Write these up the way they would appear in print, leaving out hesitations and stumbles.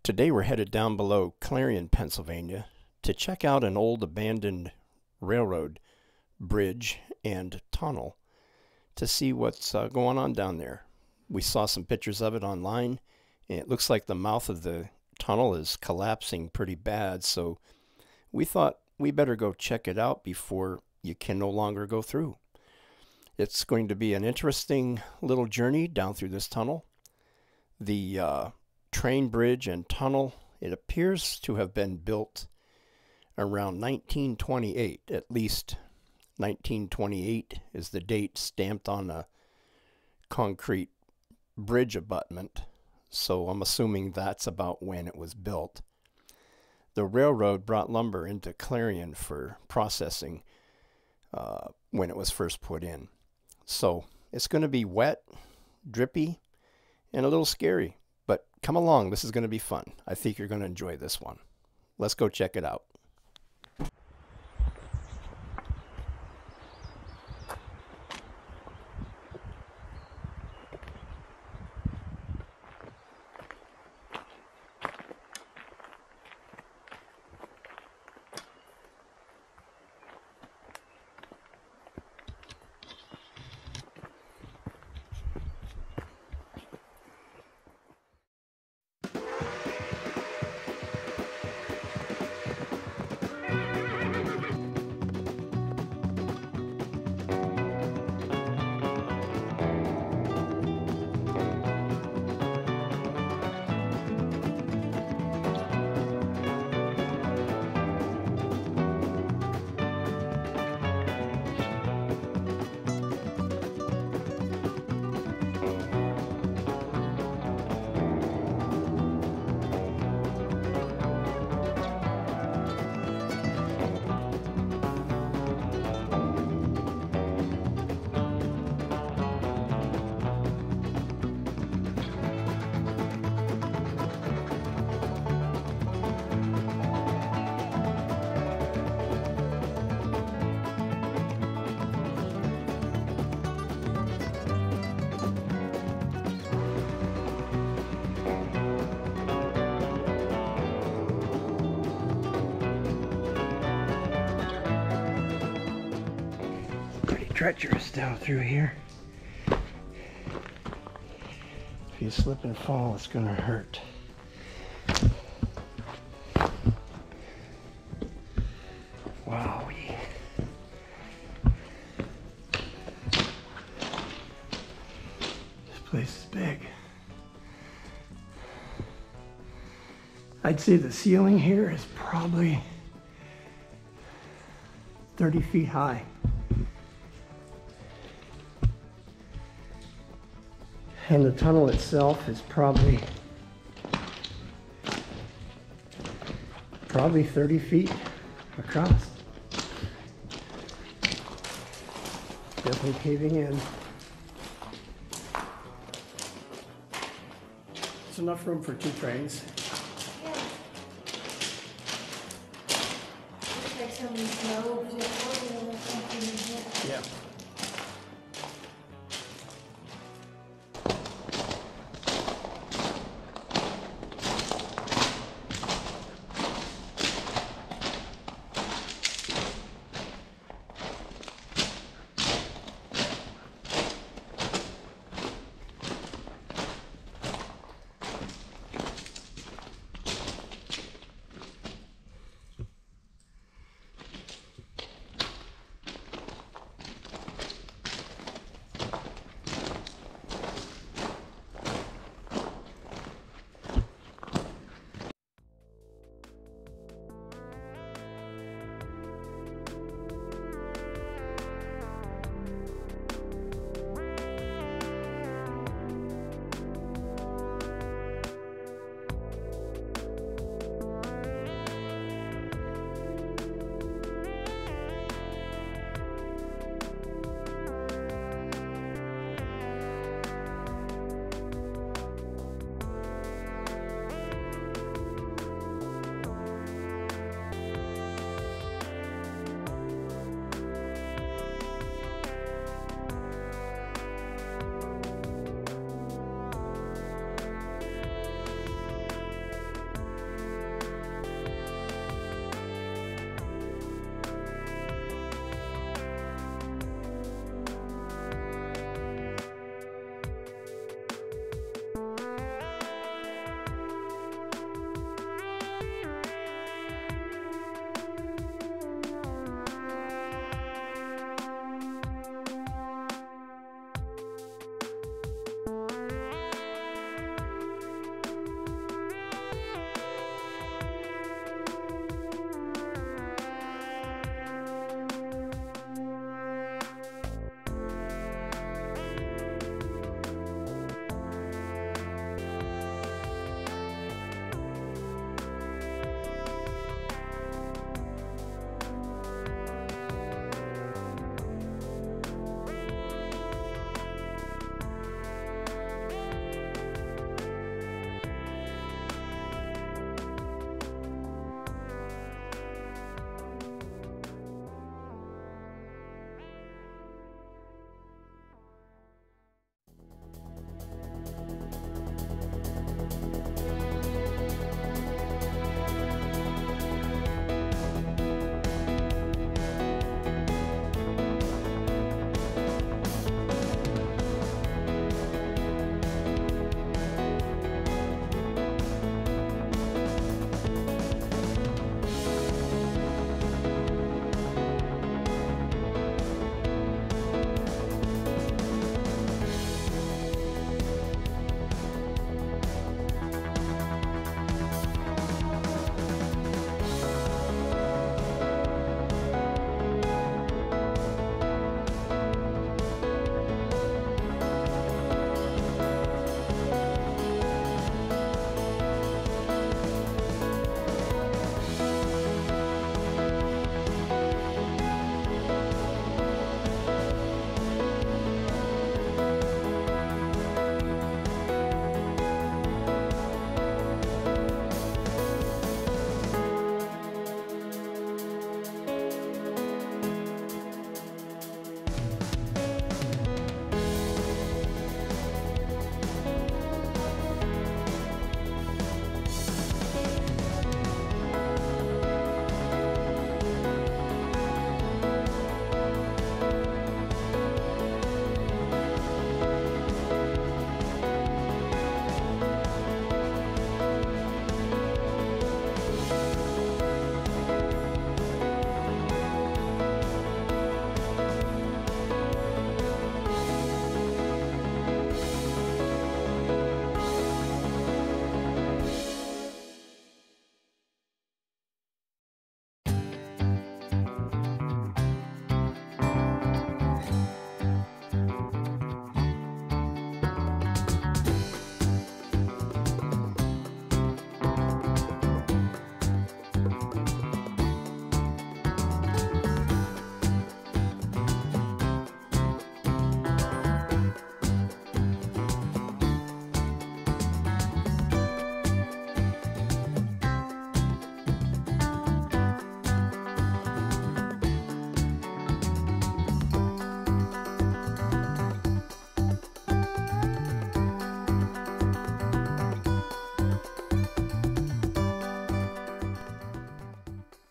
Today we're headed down below Clarion, Pennsylvania to check out an old abandoned railroad bridge and tunnel to see what's going on down there. We saw some pictures of it online, and it looks like the mouth of the tunnel is collapsing pretty bad, so we thought we better go check it out before you can no longer go through. It's going to be an interesting little journey down through this tunnel. The train bridge and tunnel, it appears to have been built around 1928. At least 1928 is the date stamped on a concrete bridge abutment, so I'm assuming that's about when it was built. The railroad brought lumber into Clarion for processing when it was first put in. So it's going to be wet, drippy, and a little scary. But come along, this is going to be fun. I think you're going to enjoy this one. Let's go check it out. Treacherous down through here. If you slip and fall, it's gonna hurt. Wowie. This place is big. I'd say the ceiling here is probably 30 feet high. And the tunnel itself is probably 30 feet across. Definitely caving in. It's enough room for 2 trains. Yeah. Looks like somebody's low. Yeah.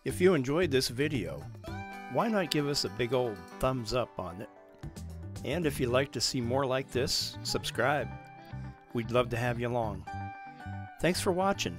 If you enjoyed this video, why not give us a big old thumbs up on it? And if you'd like to see more like this, subscribe. We'd love to have you along. Thanks for watching.